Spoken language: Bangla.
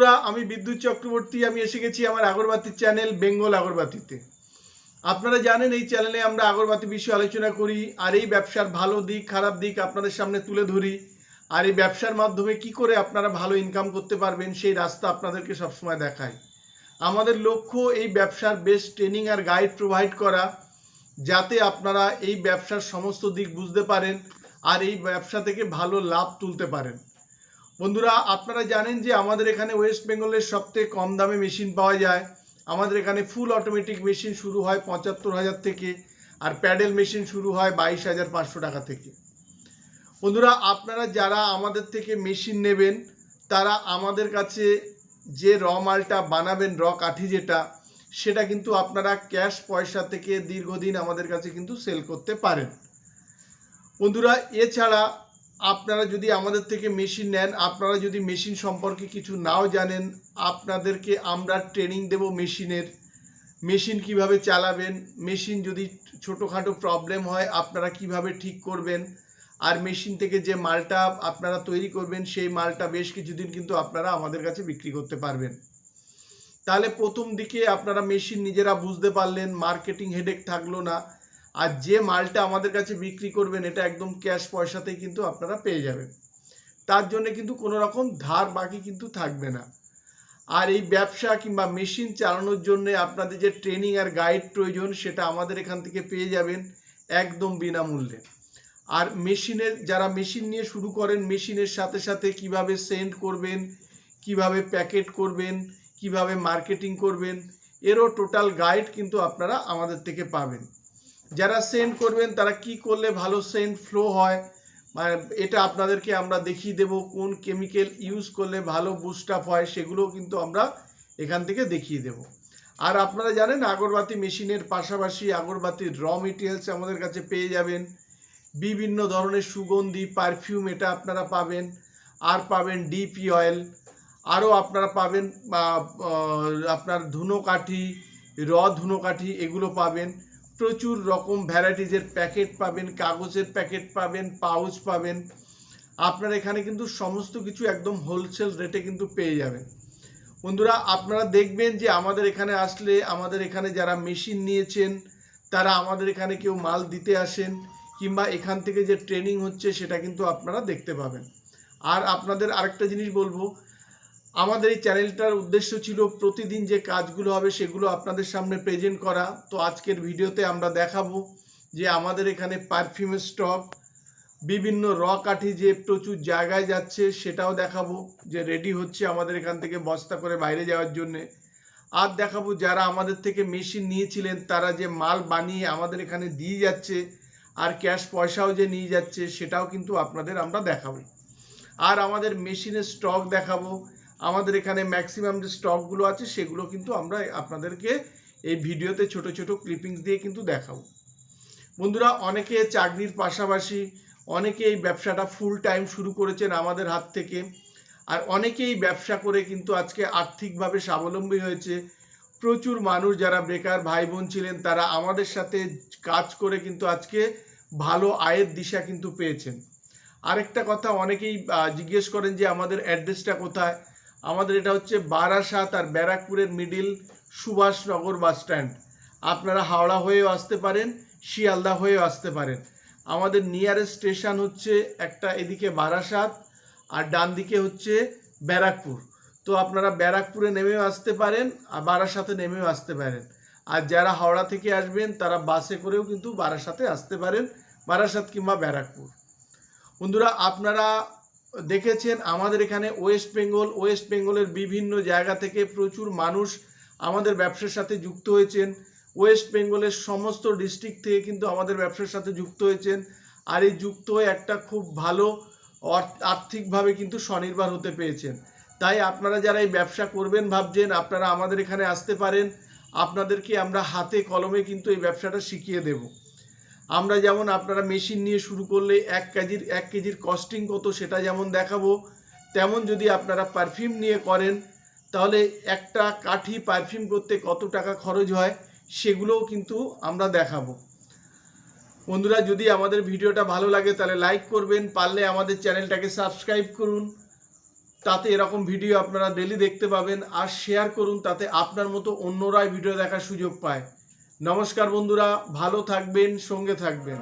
বন্ধুরা, আমি বিদ্যুৎ চক্রবর্তী। আমি এসে গেছি আমার আগরবাতির চ্যানেল বেঙ্গল আগরবাতিতে। আপনারা জানেন এই চ্যানেলে আমরা আগরবাতি বিষয়ে আলোচনা করি, আর এই ব্যবসার ভালো দিক খারাপ দিক আপনাদের সামনে তুলে ধরি, আর এই ব্যবসার মাধ্যমে কি করে আপনারা ভালো ইনকাম করতে পারবেন সেই রাস্তা আপনাদেরকে সবসময় দেখাই। আমাদের লক্ষ্য এই ব্যবসার বেস্ট ট্রেনিং আর গাইড প্রোভাইড করা, যাতে আপনারা এই ব্যবসার সমস্ত দিক বুঝতে পারেন আর এই ব্যবসা থেকে ভালো লাভ তুলতে পারেন। বন্ধুরা, আপনারা জানেন যে আমাদের এখানে ওয়েস্ট বেঙ্গলের সবথেকে কম দামে মেশিন পাওয়া যায়। আমাদের এখানে ফুল অটোমেটিক মেশিন শুরু হয় ৭৫,০০০ থেকে, আর প্যাডেল মেশিন শুরু হয় ২২,৫০০ টাকা থেকে। বন্ধুরা, আপনারা যারা আমাদের থেকে মেশিন নেবেন তারা আমাদের কাছে যে র মালটা বানাবেন, র কাঠি যেটা, সেটা কিন্তু আপনারা ক্যাশ পয়সা থেকে দীর্ঘদিন আমাদের কাছে কিন্তু সেল করতে পারেন। বন্ধুরা, এছাড়া আপনারা যদি আমাদের থেকে মেশিন নেন, আপনারা যদি মেশিন সম্পর্কে কিছু নাও জানেন, আপনাদেরকে আমরা ট্রেনিং দেব মেশিন কিভাবে চালাবেন, মেশিন যদি ছোটোখাটো প্রবলেম হয় আপনারা কিভাবে ঠিক করবেন, আর মেশিন থেকে যে মালটা আপনারা তৈরি করবেন সেই মালটা বেশ কিছুদিন কিন্তু আপনারা আমাদের কাছে বিক্রি করতে পারবেন। তাহলে প্রথম দিকে আপনারা মেশিন নিজেরা বুঝতে পারলেন, মার্কেটিং হেডেক থাকলো না, আর যে মালটা আমাদের কাছে বিক্রি করবেন এটা একদম ক্যাশ পয়সাতেই কিন্তু আপনারা পেয়ে যাবেন। তার জন্য কিন্তু কোনো রকম ধার বাকি কিন্তু থাকবে না। আর এই ব্যবসা কিংবা মেশিন চালানোর জন্য আপনাদের যে ট্রেনিং আর গাইড প্রয়োজন সেটা আমাদের এখান থেকে পেয়ে যাবেন একদম বিনামূল্যে। আর যারা মেশিন নিয়ে শুরু করেন, মেশিনের সাথে সাথে কিভাবে সেন্ড করবেন, কিভাবে প্যাকেট করবেন, কিভাবে মার্কেটিং করবেন, এরও টোটাল গাইড কিন্তু আপনারা আমাদের থেকে পাবেন। যারা সেন্ড করবেন তারা কি করলে ভালো সেন্ড ফ্লো হয়, এটা আপনাদেরকে আমরা দেখিয়ে দেব। কোন কেমিক্যাল ইউজ করলে ভালো বুস্ট আপ হয় সেগুলোও কিন্তু আমরা এখান থেকে দেখিয়ে দেব। আর আপনারা জানেন আগরবাতি মেশিনের পাশাপাশি আগরবাতির র মেটেরিয়ালস আমাদের কাছে পেয়ে যাবেন। বিভিন্ন ধরনের সুগন্ধি পারফিউম এটা আপনারা পাবেন, আর পাবেন ডিপি অয়েল, আরও আপনারা পাবেন আপনার ধুনোকাঠি, র ধুনোকাঠি এগুলো পাবেন। প্রচুর রকম ভ্যারাইটিজের প্যাকেট পাবেন, কাগজের প্যাকেট পাবেন, পাউচ পাবেন। আপনারা এখানে কিন্তু সমস্ত কিছু একদম হোলসেল রেটে কিন্তু পেয়ে যাবেন। বন্ধুরা, আপনারা দেখবেন যে আমাদের এখানে আসলে আমাদের এখানে যারা মেশিন নিয়েছেন তারা আমাদের এখানে কেউ মাল দিতে আসেন, কিংবা এখান থেকে যে ট্রেনিং হচ্ছে সেটা কিন্তু আপনারা দেখতে পাবেন। আর আপনাদের আরেকটা জিনিস বলবো, আমাদের এই চ্যানেলটার উদ্দেশ্য ছিল প্রতিদিন যে কাজগুলো হবে সেগুলো আপনাদের সামনে প্রেজেন্ট করা। তো আজকের ভিডিওতে আমরা দেখাবো যে আমাদের এখানে পারফিউমের স্টক, বিভিন্ন র কাঠি যে প্রচুর জায়গায় যাচ্ছে সেটাও দেখাবো, যে রেডি হচ্ছে আমাদের এখান থেকে বস্তা করে বাইরে যাওয়ার জন্যে। আর দেখাবো যারা আমাদের থেকে মেশিন নিয়েছিলেন তারা যে মাল বানিয়ে আমাদের এখানে দিয়ে যাচ্ছে আর ক্যাশ পয়সাও যে নিয়ে যাচ্ছে সেটাও কিন্তু আপনাদের আমরা দেখাবো। আর আমাদের মেশিনের স্টক দেখাবো, আমাদের এখানে ম্যাক্সিমাম যে স্টকগুলো আছে সেগুলো কিন্তু আমরা আপনাদেরকে এই ভিডিওতে ছোট ছোট ক্লিপিংস দিয়ে কিন্তু দেখাবো। বন্ধুরা, অনেকে চাকরির পাশাপাশি অনেকে এই ব্যবসাটা ফুল টাইম শুরু করেছেন আমাদের হাত থেকে, আর অনেকেই ব্যবসা করে কিন্তু আজকে আর্থিকভাবে স্বাবলম্বী হয়েছে। প্রচুর মানুষ যারা বেকার ভাই বোন ছিলেন তারা আমাদের সাথে কাজ করে কিন্তু আজকে ভালো আয়ের দিশা কিন্তু পেয়েছেন। আরেকটা কথা, অনেকেই জিজ্ঞেস করেন যে আমাদের অ্যাড্রেসটা কোথায়। আমাদের এটা হচ্ছে বারাসাত আর ব্যারাকপুরের মিডিল সুভাষনগর বাস স্ট্যান্ড। আপনারা হাওড়া হয়েও আসতে পারেন, শিয়ালদা হয়েও আসতে পারেন। আমাদের নিয়ারেস্ট স্টেশন হচ্ছে একটা এদিকে বারাসাত আর ডান দিকে হচ্ছে ব্যারাকপুর। তো আপনারা ব্যারাকপুরে নেমেও আসতে পারেন আর বারাসাতে নেমেও আসতে পারেন। আর যারা হাওড়া থেকে আসবেন তারা বাসে করেও কিন্তু বারাসাতে আসতে পারেন, বারাসাত কিংবা ব্যারাকপুর। বন্ধুরা, আপনারা দেখেছেন আমাদের এখানে ওয়েস্ট বেঙ্গলের বিভিন্ন জায়গা থেকে প্রচুর মানুষ আমাদের ব্যবসার সাথে যুক্ত হয়েছেন। ওয়েস্ট বেঙ্গলের সমস্ত ডিস্ট্রিক্ট থেকে কিন্তু আমাদের ব্যবসার সাথে যুক্ত হয়েছেন, আর এই যুক্ত হয়ে একটা খুব ভালো আর্থিকভাবে কিন্তু স্বনির্ভর হতে পেরেছেন। তাই আপনারা যারা এই ব্যবসা করবেন ভাবছেন, আপনারা আমাদের এখানে আসতে পারেন। আপনাদেরকে আমরা হাতে কলমে কিন্তু এই ব্যবসাটা শিখিয়ে দেব। আমরা যেমন আপনারা মেশিন নিয়ে শুরু করলে এক কেজির কস্টিং কত সেটা যেমন দেখাবো, তেমন যদি আপনারা পারফিউম নিয়ে করেন তাহলে একটা কাঠি পারফিউম করতে কত টাকা খরচ হয় সেগুলোও কিন্তু আমরা দেখাবো। বন্ধুরা, যদি আমাদের ভিডিওটা ভালো লাগে তাহলে লাইক করবেন, পারলে আমাদের চ্যানেলটাকে সাবস্ক্রাইব করুন। তাতে এরকম ভিডিও আপনারা ডেলি দেখতে পাবেন। আর শেয়ার করুন, তাতে আপনার মতো অন্যরাই ভিডিও দেখার সুযোগ পায়। নমস্কার বন্ধুরা, ভালো থাকবেন, সঙ্গে থাকবেন।